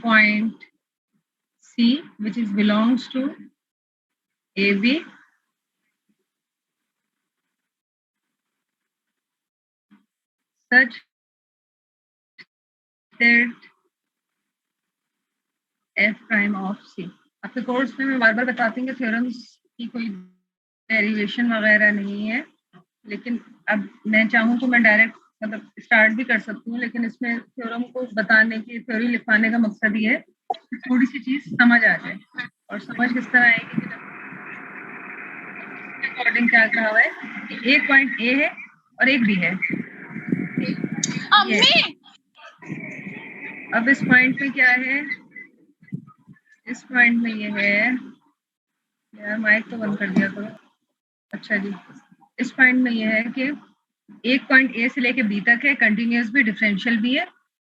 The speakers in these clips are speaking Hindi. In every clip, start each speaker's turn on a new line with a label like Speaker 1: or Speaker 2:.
Speaker 1: point C which is belongs to AB such that f prime of C. आपके कोर्स में मैं बार बार बताती हूँ कि थ्योरम्स की कोई डेरिवेशन वगैरह नहीं है, लेकिन अब मैं चाहूँ तो मैं डायरेक्ट मतलब स्टार्ट भी कर सकती हूँ, लेकिन इसमें थ्योरम को बताने की थ्योरी लिखवाने का मकसद ये है कि थोड़ी सी चीज समझ आ जाए। और समझ किस तरह आएगी कि अकॉर्डिंग क्या कहा हुआ है कि एक पॉइंट ए है और एक बी है। अब इस पॉइंट में क्या है, इस पॉइंट में ये है, यार माइक तो बंद कर दिया करो। अच्छा जी, इस पॉइंट में ये है कि एक पॉइंट ए से लेके बी तक है, कंटिन्यूस भी डिफरेंशियल भी है,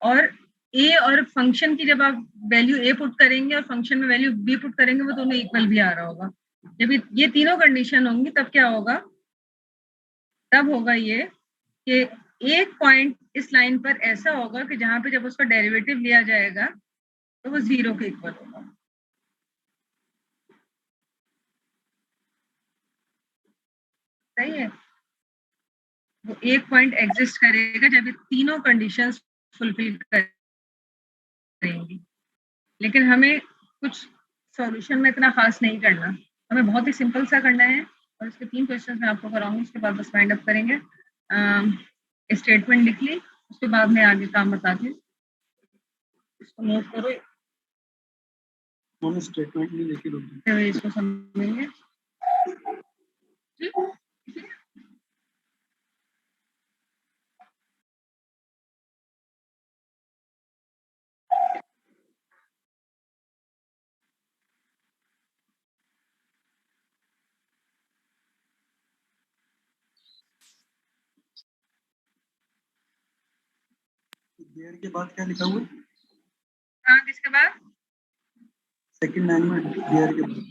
Speaker 1: और ए और फंक्शन की जब आप वैल्यू ए पुट करेंगे और फंक्शन में वैल्यू बी पुट करेंगे वो दोनों इक्वल भी आ रहा होगा। जब ये तीनों कंडीशन होंगी तब क्या होगा, तब होगा ये कि एक पॉइंट इस लाइन पर ऐसा होगा कि जहां पे जब उसका डेरिवेटिव लिया जाएगा तो वो जीरो के इक्वल होगा। सही है, वो एक पॉइंट एग्जिस्ट करेगा जब ये तीनों कंडीशंस फुलफिल करेंगी। लेकिन हमें कुछ सॉल्यूशन में इतना खास नहीं करना, हमें बहुत ही सिंपल सा करना है। और इसके 3 क्वेश्चन मैं आपको कराऊंगी, उसके बाद बस फाइंड अप करेंगे। स्टेटमेंट लिख ली, उसके बाद मैं आगे काम बताती हूँ, इसको नोट करो। स्टेटमेंट नहीं लिखी, इसको समझेंगे। देयर के बाद क्या लिखा हुआ है? हाँ, किसके बाद? सेकंड लाइन में देयर के बाद,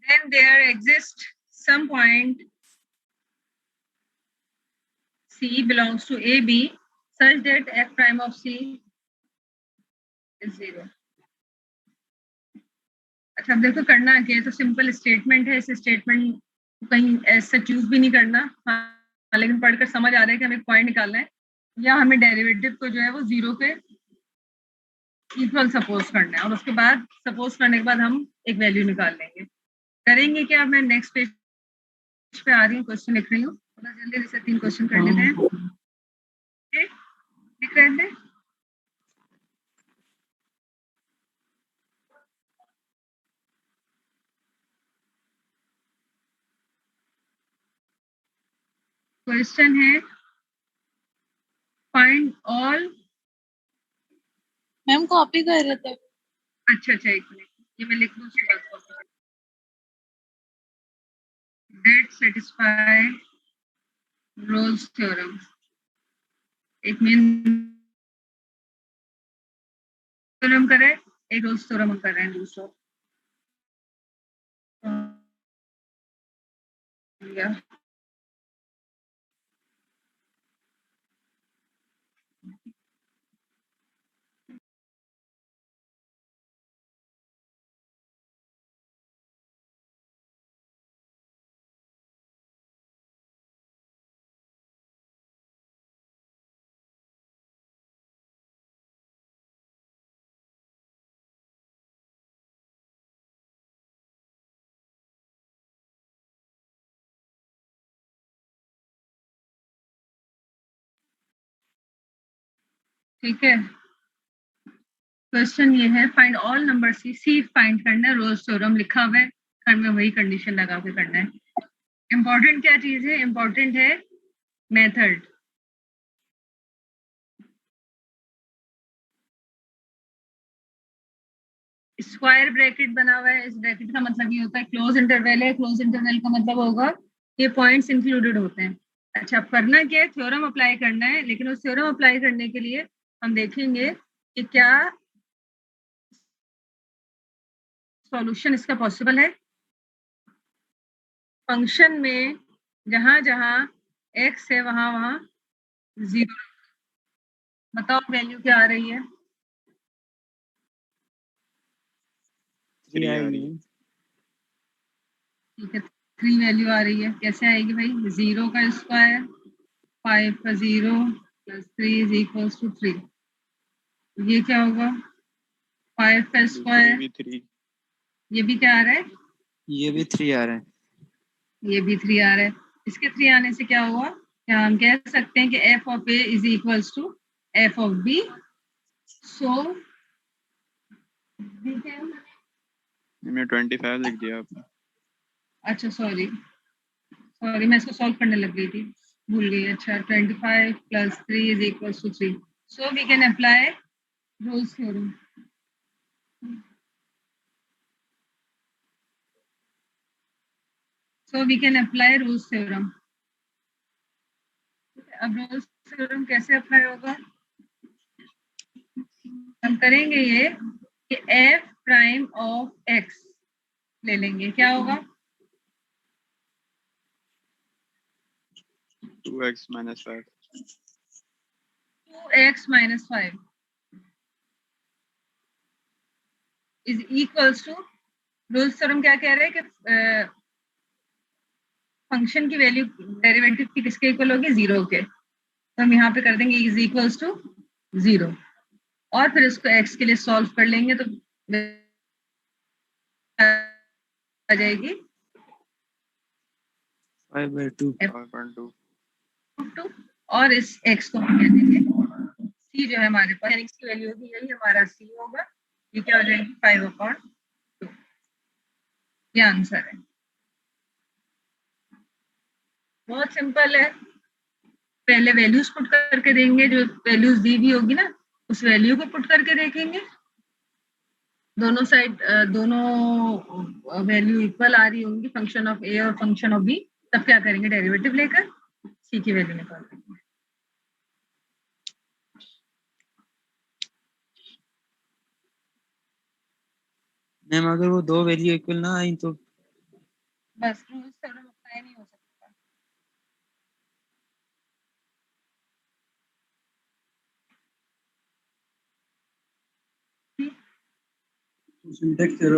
Speaker 1: then there exists some point C belongs to AB such that f prime of C is 0. अच्छा, अब देखो करना क्या है, तो सिंपल स्टेटमेंट है, इस स्टेटमेंट को कहीं ऐसा चूज भी नहीं करना। हाँ, लेकिन पढ़कर समझ आ रहा है कि हमें पॉइंट निकालना है या हमें डेरिवेटिव को जो है वो जीरो के इक्वल सपोज करना है, और उसके बाद सपोज करने के बाद हम एक वैल्यू निकाल लेंगे। करेंगे क्या, मैं नेक्स्ट पेज पे आ रही हूँ, क्वेश्चन लिख रही हूँ, जल्दी से 3 क्वेश्चन कर लेते हैं। लिख रहे थे, क्वेश्चन है फाइंड ऑल।
Speaker 2: मैम कॉपी कर रहे थे।
Speaker 1: अच्छा, एक मिनट, ये मैं लिख दूं उसके बाद copy. That satisfy Rolle's theorem, एक मेन थ्योरम करे, एक रोल्स थ्योरम हम कर रहे हैं दूसरा। या ठीक है, क्वेश्चन ये है find all number C find करना है, रोल्स थ्योरम लिखा हुआ है, खंड में वही कंडीशन लगा के करना है। इंपॉर्टेंट क्या चीज है, इंपॉर्टेंट है मेथड। स्क्वायर ब्रैकेट बना हुआ है, इस ब्रैकेट का मतलब ये होता है क्लोज इंटरवल है, क्लोज इंटरवल का मतलब होगा ये पॉइंट्स इंक्लूडेड होते हैं। अच्छा, अब करना क्या है, थ्योरम अप्लाई करना है, लेकिन उस थ्योरम अप्लाई करने के लिए हम देखेंगे कि क्या सॉल्यूशन इसका पॉसिबल है। फंक्शन में जहां जहां x है वहां वहां 0। बताओ वैल्यू क्या आ रही है,
Speaker 2: 3 आ रही है।
Speaker 1: ठीक है, 3 वैल्यू आ रही है। कैसे आएगी भाई? 0 का स्क्वायर 5 का 0 प्लस 3 इज इक्वल टू 3। ये क्या होगा? 5 का स्क्वायर, ये भी क्या आ रहा है?
Speaker 2: ये भी 3 आ रहा है।
Speaker 1: ये भी 3 आ रहा है। इसके 3 आने से क्या हुआ? क्या हम कह सकते हैं कि f of a is equals to f of b। So
Speaker 2: मैंने 25 लिख दिया आपने।
Speaker 1: अच्छा सॉरी मैं इसको सॉल्व करने लग गई थी, भूल गई। अच्छा 25 plus 3 is equals to 3। So we can apply Rolle's theorem. So we can apply Rolle's theorem. अब Rolle's theorem कैसे अप्लाई होगा? हम करेंगे ये कि f प्राइम ऑफ x ले लेंगे। क्या होगा?
Speaker 2: 2x minus 5
Speaker 1: 2x minus 5 is equals to, Rolle's theorem क्या कह रहे हैं कि फंक्शन की वैल्यू डेरिवेटिव की किसके इक्वल होगी? 0 के। तो हम यहाँ पे कर देंगे इज इक्वल्स टू 0 और फिर इसको x के लिए सॉल्व कर लेंगे तो आ जाएगी
Speaker 2: 5/2
Speaker 1: और इस x को हम कह देंगे c जो है हमारे पास, यानी इसकी वैल्यू होगी, यही हमारा c होगा। ये क्या हो जाएगी? 5/2। ये आंसर है। बहुत सिंपल है। पहले वैल्यूज पुट करके देंगे, जो वैल्यूज दी भी होगी ना उस वैल्यू को पुट करके देखेंगे। दोनों साइड दोनों वैल्यू इक्वल आ रही होंगी, फंक्शन ऑफ ए और फंक्शन ऑफ बी। तब क्या करेंगे? डेरिवेटिव लेकर सी की वैल्यू निकाल देंगे।
Speaker 2: मैम अगर वो दो वैल्यू इक्वल ना आई तो
Speaker 1: बस रूल्स थ्योरम अप्लाई नहीं हो सकता।
Speaker 2: Syntax error.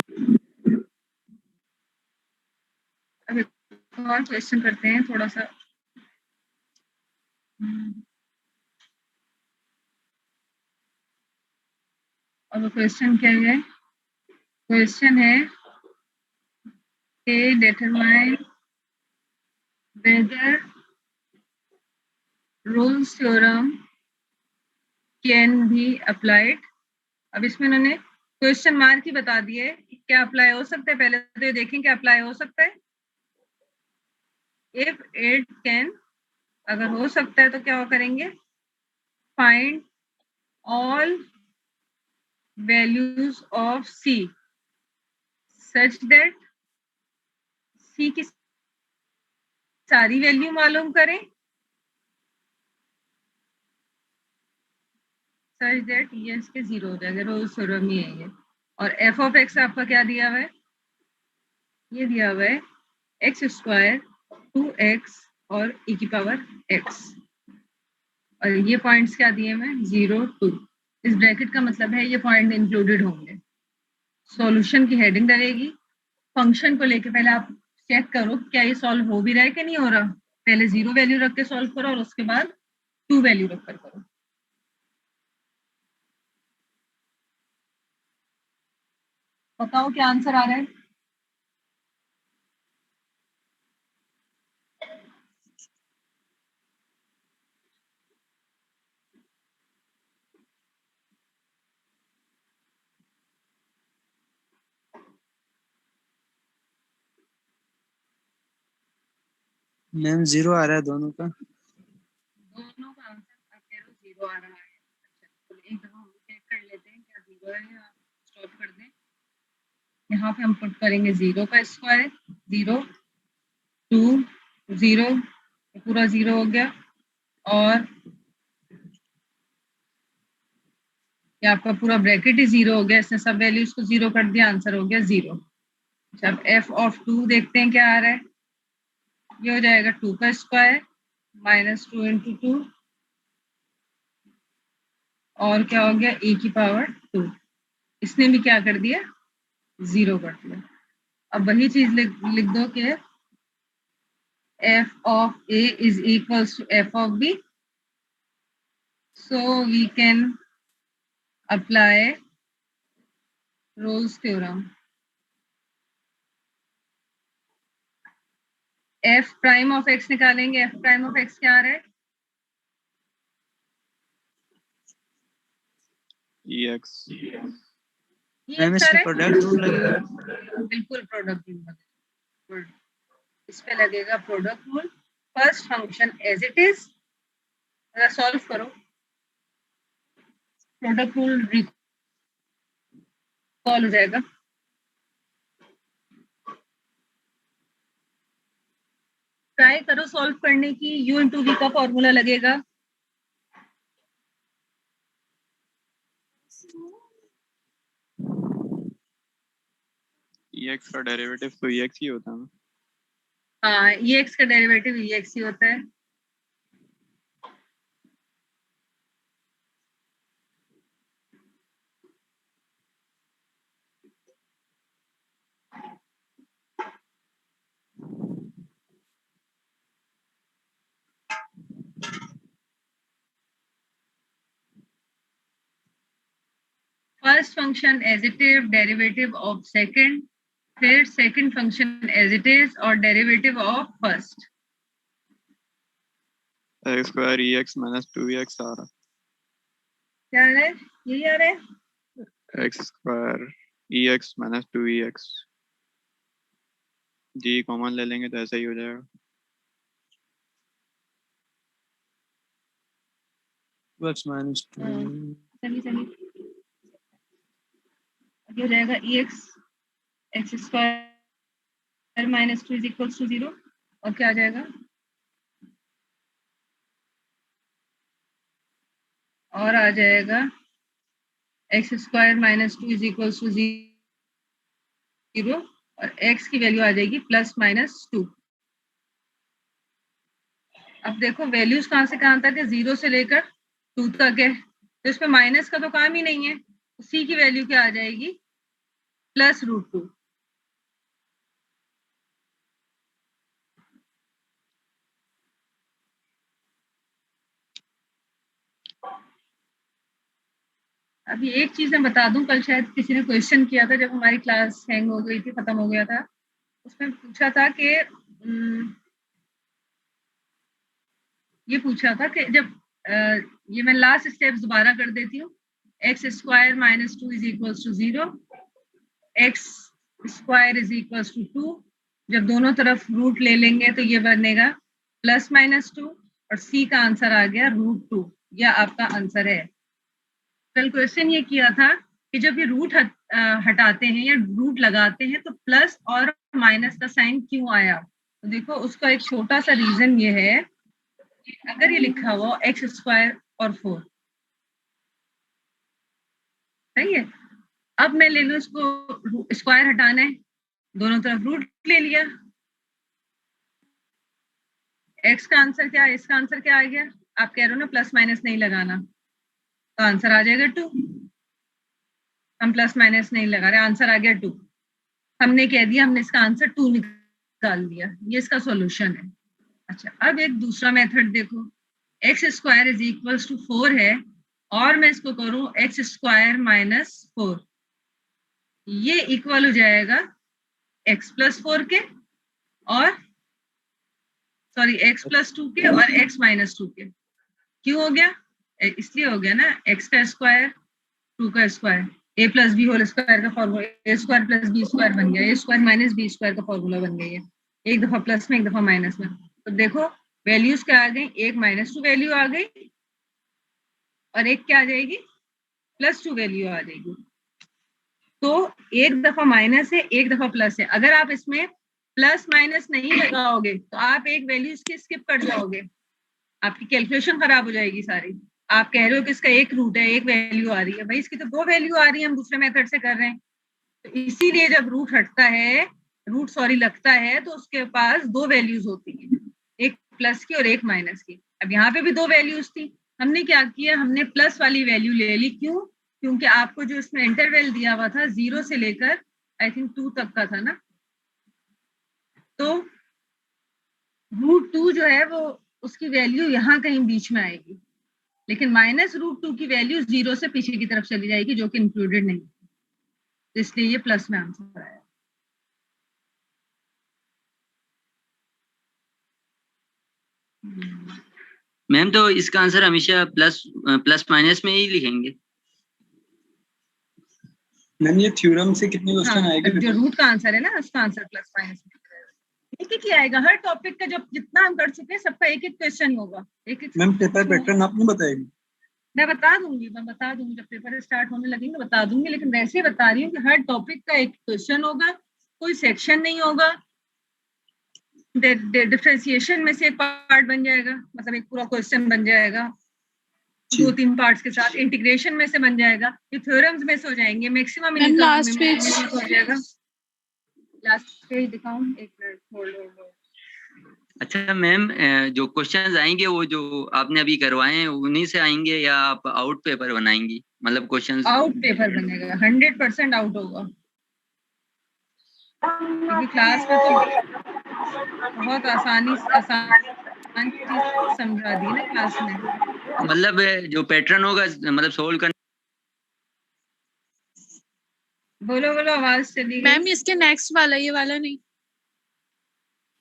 Speaker 1: अब एक और क्वेश्चन करते हैं थोड़ा सा। अब क्वेश्चन क्या है? क्वेश्चन है कि determine whether Rolle's theorem can be applied। अब इसमें उन्होंने क्वेश्चन मार्क ही बता दिए क्या अप्लाई हो सकता है। पहले तो ये देखें क्या अप्लाई हो सकता है। इफ इट कैन, अगर हो सकता है तो क्या करेंगे? Find all values of C such that C की सारी वैल्यू मालूम करें, सच दैट ये इसके 0 हो जाएगा। रोल्स थ्योरम ही है ये। और एफ ऑफ एक्स आपका क्या दिया हुआ है? ये दिया हुआ है एक्स स्क्वायर 2x और e की पावर x। और ये पॉइंट्स क्या दिए हैं? 0 2। इस ब्रैकेट का मतलब है ये पॉइंट इंक्लूडेड होंगे। सॉल्यूशन की हेडिंग डलेगी। फंक्शन को लेके पहले आप चेक करो क्या ये सॉल्व हो भी रहा है कि नहीं हो रहा। पहले 0 वैल्यू रख के सॉल्व करो और उसके बाद 2 वैल्यू रख कर करो। बताओ क्या आंसर आ रहा है?
Speaker 2: मैम 0 आ रहा है दोनों का।
Speaker 1: दोनों का आंसर आप कह रहे हो 0 आ रहा है। अच्छा तो एक दफा हम चेक कर लेते हैं क्या 0 है या स्टॉप कर दें। यहाँ पे हम पुट करेंगे 0 का स्क्वायर 0 2 0 पूरा 0 हो गया और ये आपका पूरा ब्रैकेट ही 0 हो गया। इसने सब वैल्यूज को 0 कर दिया, आंसर हो गया 0। जब एफ ऑफ 2 देखते हैं क्या आ रहा है। ये हो जाएगा 2 का स्क्वायर -2 × 2 और क्या हो गया e की पावर 2। इसने भी क्या कर दिया? 0 कर दिया। अब वही चीज लिख दो कि f of a is equals to f of b, so we can apply Rolle's theorem. f prime of x निकालेंगे, f prime of x क्या आ रहा है?
Speaker 2: ex
Speaker 1: मैम इसमें
Speaker 2: प्रोडक्ट रूल लगेगा।
Speaker 1: बिल्कुल प्रोडक्ट रूल, इस पे लगेगा product rule. First function as it is, जरा सॉल्व करो, प्रोडक्ट रूल रिकॉल हो जाएगा। ट्राई करो सॉल्व करने की। u इंटू वी का फॉर्मूला लगेगा
Speaker 2: ex का डेरिवेटिव तो ex ही होता है।
Speaker 1: हाँ, ex का डेरिवेटिव ex ही होता है। First function as it is, derivative of second, फिर second function as it is और derivative of first.
Speaker 2: x square ex minus 2ex आ रहा।
Speaker 1: क्या आ रहा है? यही आ रहा है।
Speaker 2: x square ex minus 2ex, जी कॉमन ले लेंगे तो ऐसा ही हो जाएगा। x माइनस 2
Speaker 1: हो जाएगा x square minus 2 is equal to 0। और क्या आ जाएगा? और आ जाएगा x square minus 2 is equal to 0 और एक्स की वैल्यू आ जाएगी प्लस माइनस 2। अब देखो वैल्यूज कहाँ से कहाँ तक है? 0 से लेकर 2 तक है, तो इसमें माइनस का तो काम ही नहीं है। सी की वैल्यू क्या आ जाएगी? Plus root 2। अभी एक चीज मैं बता दूं, कल शायद किसी ने क्वेश्चन किया था जब हमारी क्लास हैंग हो गई थी, खत्म हो गया था, उसमें पूछा था कि ये पूछा था कि जब ये मैं लास्ट स्टेप्स दोबारा कर देती हूँ। X square minus 2 is equal to 0, x square is equal to 2। जब दोनों तरफ रूट ले लेंगे तो ये बनेगा प्लस माइनस 2 और सी का आंसर आ गया रूट 2। यह आपका आंसर है। कल क्वेश्चन ये किया था कि जब ये रूट हटाते हैं या रूट लगाते हैं तो प्लस और माइनस का साइन क्यों आया? तो देखो उसका एक छोटा सा रीजन ये है, अगर ये लिखा हुआ एक्स स्क्वायर और 4, सही है। अब मैं ले लूं इसको, स्क्वायर हटाना है, दोनों तरफ रूट ले लिया, एक्स का आंसर क्या है? इसका आंसर क्या आ गया? आप कह रहे हो ना प्लस माइनस नहीं लगाना, तो आंसर आ जाएगा 2। हम प्लस माइनस नहीं लगा रहे, आंसर आ गया 2। हमने कह दिया, हमने इसका आंसर 2 निकाल दिया, ये इसका सॉल्यूशन है। अच्छा, अब एक दूसरा मेथड देखो, x square is equal to 4 है और मैं इसको करूं एक्स स्क्वायर माइनस 4, ये इक्वल हो जाएगा एक्स प्लस 4 के और सॉरी एक्स प्लस 2 के और एक्स माइनस 2 के। क्यों हो गया? इसलिए हो गया ना, एक्स का स्क्वायर 2 का स्क्वायर, ए प्लस बी होल स्क्वायर का फॉर्मूला ए स्क्वायर प्लस बी स्क्वायर बन गया, ए स्क्वायर माइनस बी स्क्वायर का फॉर्मूला बन गई है। एक दफा प्लस में एक दफा माइनस में, तो देखो वैल्यूज क्या आ गई? एक माइनस 2 वैल्यू आ गई और एक क्या आ जाएगी? प्लस 2 वैल्यू आ जाएगी। तो एक दफा माइनस है, एक दफा प्लस है। अगर आप इसमें प्लस माइनस नहीं लगाओगे तो आप एक वैल्यू इसकी स्किप कर जाओगे, आपकी कैलकुलेशन खराब हो जाएगी सारी। आप कह रहे हो कि इसका एक रूट है, एक वैल्यू आ रही है, भाई इसकी तो 2 वैल्यू आ रही है, हम दूसरे मेथड से कर रहे हैं। तो इसीलिए जब रूट हटता है, रूट सॉरी लगता है, तो उसके पास 2 वैल्यूज होती है, एक प्लस की और एक माइनस की। अब यहाँ पे भी 2 वैल्यूज थी, हमने क्या किया? हमने प्लस वाली वैल्यू ले ली। क्यों? क्योंकि आपको जो इसमें इंटरवल दिया हुआ था 0 से लेकर आई थिंक 2 तक का था ना, तो √2 जो है वो उसकी वैल्यू यहाँ कहीं बीच में आएगी, लेकिन -√2 की वैल्यू 0 से पीछे की तरफ चली जाएगी, जो कि इंक्लूडेड नहीं, तो इसलिए ये प्लस में आंसर आया।
Speaker 2: मैम तो इसका आंसर हमेशा प्लस माइनस में ही लिखेंगे।
Speaker 3: मैम ये थ्योरम से कितने क्वेश्चन
Speaker 1: हाँ,
Speaker 3: आएंगे?
Speaker 1: जो रूट का आंसर है ना, उसका आंसर प्लस माइनस एक ही आएगा। हर टॉपिक का जब जितना हम कर चुके हैं सबका एक एक क्वेश्चन होगा, एक एक।
Speaker 3: मैम पेपर पैटर्न आपने बताएगी?
Speaker 1: मैं बता दूंगी जब पेपर स्टार्ट होने लगेंगे बता दूंगी, लेकिन वैसे ही बता रही हूँ कि हर टॉपिक का एक क्वेश्चन होगा, कोई सेक्शन नहीं होगा। डिफरेंशिएशन में से एक पार्ट बन जाएगा, मतलब एक पूरा क्वेश्चन बन जाएगा 2-3 पार्ट्स के साथ। इंटीग्रेशन में से बन जाएगा, ये थ्योरम्स में से हो जाएंगे, मैक्सिमम
Speaker 4: लास्ट पेज
Speaker 1: हो जाएगा। लास्ट पेज दिखाऊं? एक मिनट होल्ड।
Speaker 2: अच्छा मैम, जो क्वेश्चंस आएंगे वो जो आपने अभी करवाए हैं उन्हीं से आएंगे या आप आउट पेपर बनाएंगी? मतलब क्वेश्चंस
Speaker 1: आउट पेपर बनेगा, 100% आउट होगा, क्योंकि क्लास में तो बहुत आसान चीज समझा दी ना क्लास में।
Speaker 2: मतलब जो पैटर्न होगा मतलब सोल्व करने।
Speaker 1: बोलो आवाज चली गई।
Speaker 4: मैम इसके नेक्स्ट वाला, ये वाला नहीं,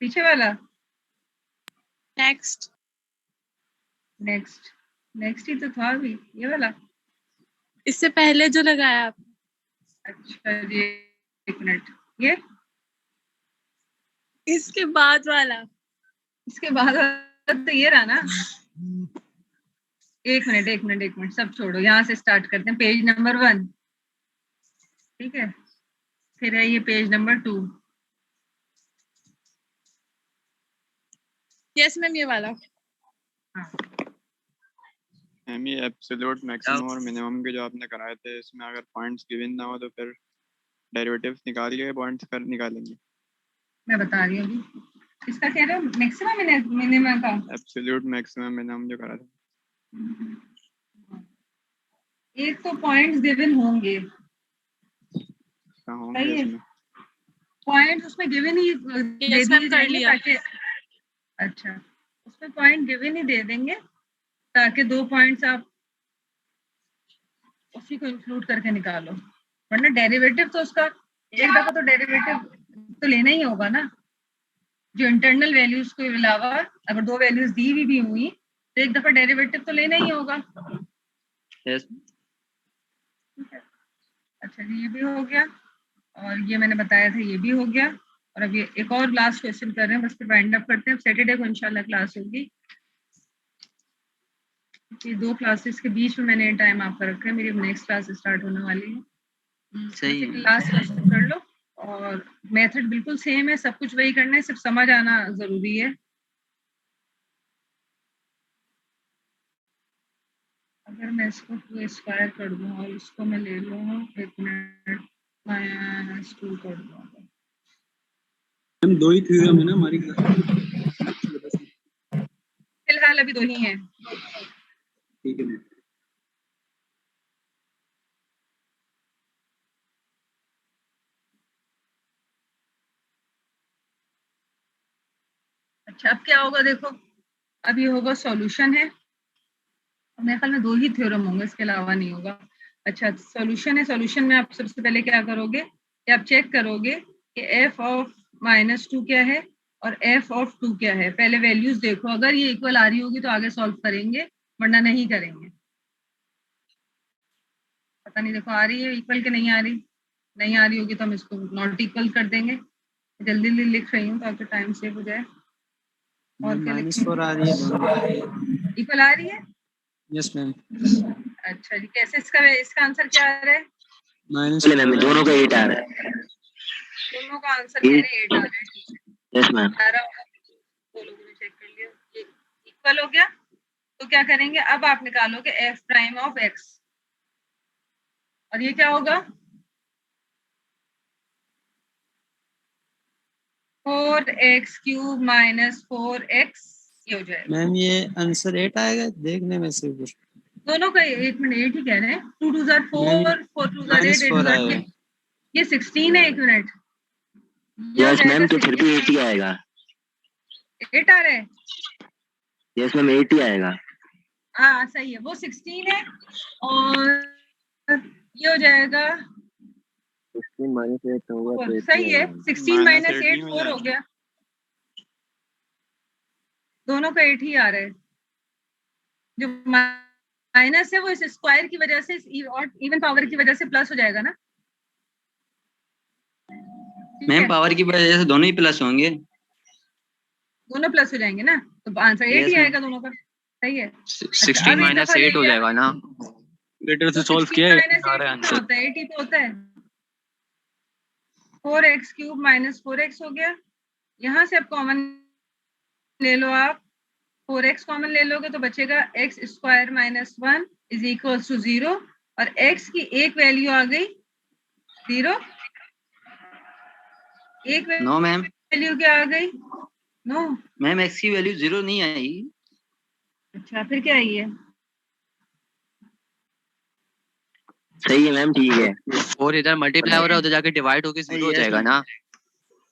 Speaker 1: पीछे वाला
Speaker 4: नेक्स्ट
Speaker 1: ही तो था अभी, ये वाला।
Speaker 4: इससे पहले जो लगाया आप।
Speaker 1: अच्छा जी, एक मिनट, ये
Speaker 4: इसके बाद वाला,
Speaker 1: इसके बाद तो ये रहा ना। एक मिनट सब छोड़ो, यहाँ से स्टार्ट करते हैं। पेज नंबर 1, ठीक है, फिर है ये पेज नंबर 2।
Speaker 4: यस मैम, ये वाला।
Speaker 5: मैम ये एब्सोल्यूट मैक्सिमम और मिनिमम के जो आपने कराए थे, इसमें अगर पॉइंट्स गिवन ना हो तो फिर डेरिवेटिव्स निकाल के पॉइंट्स कर निकालेंगे।
Speaker 1: मैं बता रही हूँ अभी, इसका कह रहे हो मैक्सिमम मिनिमम का?
Speaker 5: एब्सोल्यूट मैक्सिमम मिनिमम जो करा था।
Speaker 1: एक तो पॉइंट्स गिवन होंगे,
Speaker 5: होंगे इसमें
Speaker 1: पॉइंट्स उसमें गिवन ही दे दिए जाएंगे ताकि, अच्छा उसमें पॉइंट गिवन ही दे देंगे ताकि 2 पॉइंट्स आप उसी को इंक्लूड करके निकालो, वरना डेरिवेटिव तो उसका एक दफा तो डेरिवेटिव तो लेना ही होगा ना। जो इंटरनल वैल्यूज के अलावा अगर 2 वैल्यूज दी भी हुई तो एक दफा डेरिवेटिव तो लेना ही होगा।
Speaker 2: yes.
Speaker 1: अच्छा जी, ये भी हो गया, और ये मैंने बताया था ये भी हो गया, और अब ये एक और लास्ट क्वेश्चन कर रहे हैं, बस फिर वाइंड अप करते हैं। सैटरडे को इंशाल्लाह क्लास होगी, ये 2 क्लासेस के बीच में मैंने टाइम आपका रखा है, मेरी नेक्स्ट क्लास स्टार्ट होने वाली है।
Speaker 2: सही है।
Speaker 1: लास्ट क्वेश्चन कर लो, और मेथड बिल्कुल सेम है, सब कुछ वही करना है, सिर्फ समझ आना जरूरी है। अगर मैं इसको 2 स्क्वायर कर दूं और इसको मैं ले लूँ, एक मिनट, -2 कर दूंगा।
Speaker 3: हम 2 ही थ्योरम है ना हमारी क्लास,
Speaker 1: फिलहाल अभी 2 ही हैं।
Speaker 3: ठीक है।
Speaker 1: अच्छा, अब क्या होगा देखो, अब ये होगा सॉल्यूशन है, मेरे ख्याल में 2 ही थ्योरम होंगे, इसके अलावा नहीं होगा। अच्छा, सॉल्यूशन है, सॉल्यूशन में आप सबसे पहले क्या करोगे कि आप चेक करोगे कि f ऑफ -2 क्या है और f ऑफ 2 क्या है। पहले वैल्यूज देखो, अगर ये इक्वल आ रही होगी तो आगे सॉल्व करेंगे, वरना नहीं करेंगे। पता नहीं, देखो आ रही है इक्वल के नहीं आ रही, नहीं आ रही होगी तो हम इसको नॉट इक्वल कर देंगे। जल्दी लिख रही हूँ ताकि टाइम सेव हो जाए। और क्या
Speaker 2: -4 आ रही है,
Speaker 1: इक्वल आ रही है?
Speaker 2: Yes ma'am.
Speaker 1: अच्छा जी, कैसे इसका आंसर क्या आ रहा है?
Speaker 2: मैम दोनों का 8 आ रहा है।
Speaker 1: दोनों का आंसर कह रहे 8 आ रहा है, ठीक है।
Speaker 2: Yes ma'am.
Speaker 1: दो लोगों ने चेक कर लिया, ये इक्वल हो गया। तो क्या करेंगे, अब आप निकालोगे f प्राइम ऑफ x, और ये क्या होगा 4x³ - 4x, ये हो जाएगा।
Speaker 2: मैम ये आंसर 8 आएगा देखने में से कुछ
Speaker 1: दोनों का 1 मिनट 8 ही कह रहे हैं। 2 2 4 4 4 2 8 8 2 8, ये 16 है, 1 मिनट।
Speaker 6: यस मैम, तो फिर भी 8 ही आएगा।
Speaker 1: 8 आ रहा है।
Speaker 6: यस मैम, 8 ही आएगा।
Speaker 1: हाँ सही है, वो 16 है और ये हो जाएगा
Speaker 6: 16 माइनस 8 होगा तो 8
Speaker 1: सही है। 16 माइनस 8
Speaker 5: नहीं हो
Speaker 1: 4 हो
Speaker 5: जाएगा।
Speaker 1: गया। दोनों का 8 ही आ रहा है। जो माइनस है वो इस स्क्वायर की वजह से, और इवन पावर की वजह से प्लस हो जाएगा ना। ठीक
Speaker 2: मैम
Speaker 1: है,
Speaker 2: पावर की वजह से दोनों ही प्लस होंगे।
Speaker 1: दोनों प्लस हो जाएंगे ना, तो आंसर 8 ही
Speaker 2: Yes,
Speaker 1: आएगा दोनों का। सही है।
Speaker 7: 16
Speaker 1: अब एक
Speaker 7: माइनस
Speaker 1: दफा ले
Speaker 7: 8 हो
Speaker 1: लिया।
Speaker 7: जाएगा ना।
Speaker 3: लेटर से
Speaker 1: तो
Speaker 3: सॉल्व
Speaker 1: 16
Speaker 3: किया है,
Speaker 1: माइनस
Speaker 3: आ
Speaker 1: 8
Speaker 3: रहा है
Speaker 1: कितना
Speaker 3: आंसर।
Speaker 1: होता है? 8 ही तो होता है। 4x क्यूब माइनस 4x हो गया। यहाँ से अब कॉमन ले लो आप, 4x कॉमन ले लोगे तो बचेगा x square minus 1 is equal to 0, और x की एक वैल्यू आ गई 0। एक
Speaker 2: नो मैम,
Speaker 1: वैल्यू क्या आ गई? नो।
Speaker 2: मैम x की वैल्यू 0 नहीं आई।
Speaker 1: अच्छा, फिर क्या आई है?
Speaker 6: सही है मैम, ठीक है।
Speaker 7: और इधर मल्टीप्लाई हो रहा है, उधर जाके डिवाइड होके 0 हो
Speaker 2: Yes,
Speaker 7: जाएगा
Speaker 2: ma'am.
Speaker 7: ना।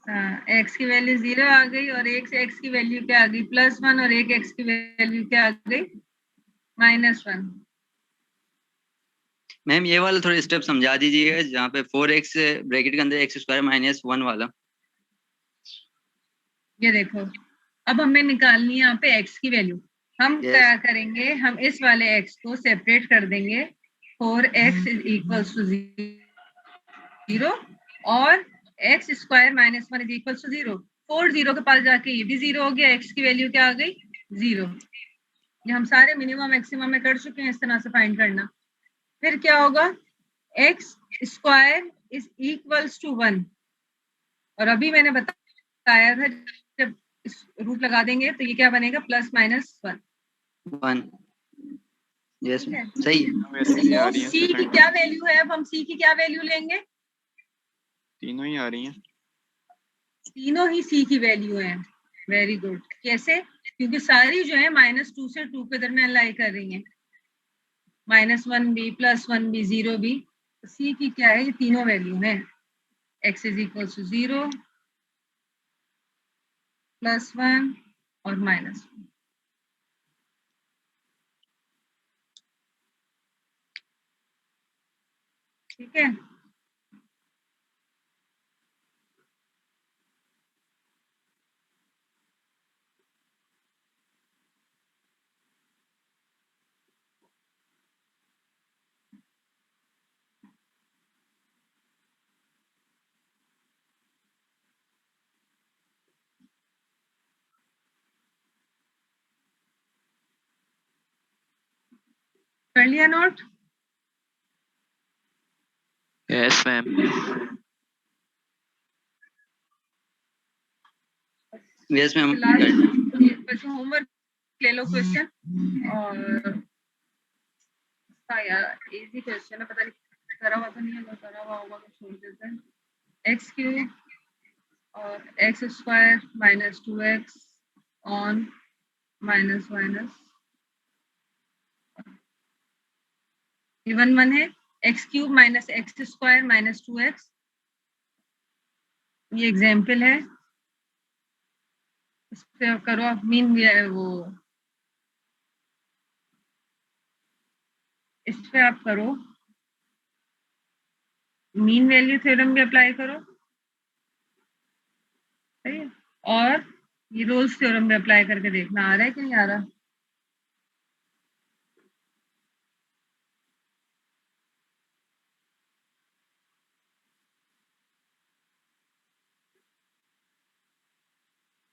Speaker 1: हाँ, x की वैल्यू 0 आ गई और एक से x की वैल्यू क्या आ गई? +1, और एक x की वैल्यू क्या आ गई? -1।
Speaker 2: मैम ये वाला थोड़ा स्टेप समझा दीजिएगा, जहाँ पे 4x ब्रैकेट के अंदर x स्क्वायर माइनस 1 वाला।
Speaker 1: ये देखो, अब हमें निकालनी है यहाँ पे x की वैल्यू। हम
Speaker 2: Yes.
Speaker 1: क्या करेंगे, हम इस वाले x को सेपरेट कर देंगे। 4x इज इक्वल टू 0 और x square minus 1 is equal to 0। 4 0 के पास जाके ये भी 0 हो गया। x की वैल्यू क्या आ गई? 0। ये हम सारे मिनिमम मैक्सिमम में कर चुके हैं, इस तरह से फाइंड करना। फिर क्या होगा? x square is equals to 1, और अभी मैंने बताया था जब इस रूट लगा देंगे तो ये क्या बनेगा? +-1।
Speaker 2: 1। यस
Speaker 1: ठीक है।
Speaker 2: मैम, सही है।
Speaker 5: वैसे ही आ रही है,
Speaker 1: c की
Speaker 5: सेकंड
Speaker 1: क्या वैल्यू है? अब हम c की क्या वैल्यू लेंगे?
Speaker 5: तीनों ही आ रही हैं।
Speaker 1: तीनों ही c की वैल्यू है। Very good. कैसे? क्योंकि सारी जो है -2 से 2 के दरमियान लाई कर रही हैं। -1 भी, +1 भी, 0 भी। तो c की क्या है? ये तीनों वैल्यू है। x इज इक्वल टू 0, +1 और -1। ठीक है। कर लिया note?
Speaker 7: Yes ma'am.
Speaker 2: Yes ma'am.
Speaker 1: बच्चों होमवर्क ले लो क्वेश्चन, और यार इजी क्वेश्चन है, पता नहीं करा हुआ तो नहीं है, अगर करा हुआ होगा तो छोड़ देते हैं। x क्यूब और x square minus 2x on minus minus, ये 1 है। x cube minus x square minus 2x, ये एग्जाम्पल है। इस पे करो आप मीन वो, इस पे आप करो मीन वैल्यू थ्योरम भी अप्लाई करो। सही है। और ये रोल्स थ्योरम भी अप्लाई करके देखना, आ रहा है कि नहीं आ रहा।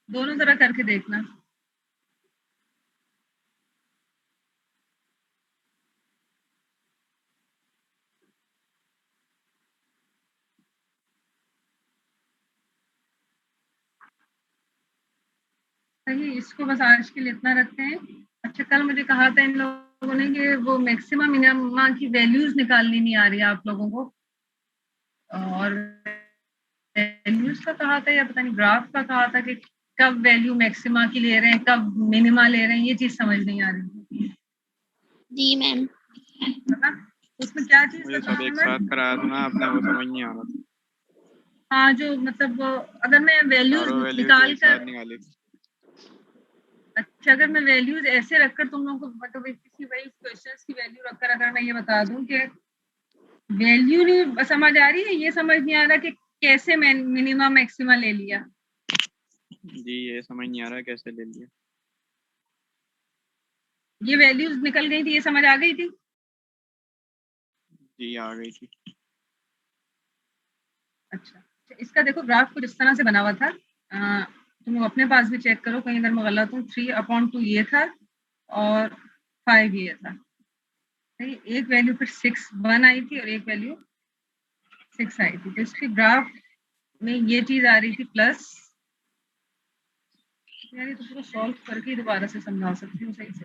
Speaker 1: दोनों तरह करके देखना। सही, इसको बस आज के लिए इतना रखते हैं। अच्छा, कल मुझे कहा था इन लोगों ने कि वो मैक्सिमम मिनिमा की वैल्यूज निकालनी नहीं आ रही है आप लोगों को, और वैल्यूज का कहा था या पता नहीं ग्राफ का कहा था कि कब वैल्यू मैक्सिमा की ले रहे हैं, कब मिनिमा ले रहे हैं, ये चीज समझ नहीं आ रही
Speaker 8: जी मैम।
Speaker 1: है ना। उसमें क्या चीज
Speaker 5: मुझे सब एक साथ कराया था ना आपने, वो समझ नहीं आ रहा था।
Speaker 1: हाँ जो मतलब अगर मैं वैल्यूज
Speaker 5: चारों वैल्यूज
Speaker 1: निकाल
Speaker 5: एक साथ
Speaker 1: कर,
Speaker 5: निकाली।
Speaker 1: अच्छा अगर मैं वैल्यूज ऐसे रखकर तुम लोगों को मतलब किसी वही क्वेश्चंस की वैल्यू रखकर अगर मैं ये बता दूं कि वैल्यू नहीं समझ आ रही है, ये समझ नहीं आ रहा कि कैसे मैं मिनिमम मैक्सिमा ले लिया।
Speaker 5: जी ये समझ नहीं आ रहा कैसे ले लिया।
Speaker 1: ये वैल्यूज निकल गई थी, ये समझ आ गई थी।
Speaker 5: जी आ गई थी।
Speaker 1: अच्छा इसका देखो ग्राफ कुछ इस तरह से बना हुआ था, तुम लोग अपने पास भी चेक करो कहीं अगर मैं गलत हूँ। 3/2 ये था और 5 ये था, सही। एक वैल्यू फिर 1 आई थी और एक वैल्यू 6 आई थी। तो इसके ग्राफ में ये चीज आ रही थी प्लस, यार ये तो पूरा सॉल्व करके ही दोबारा से समझा सकती हूँ सही से।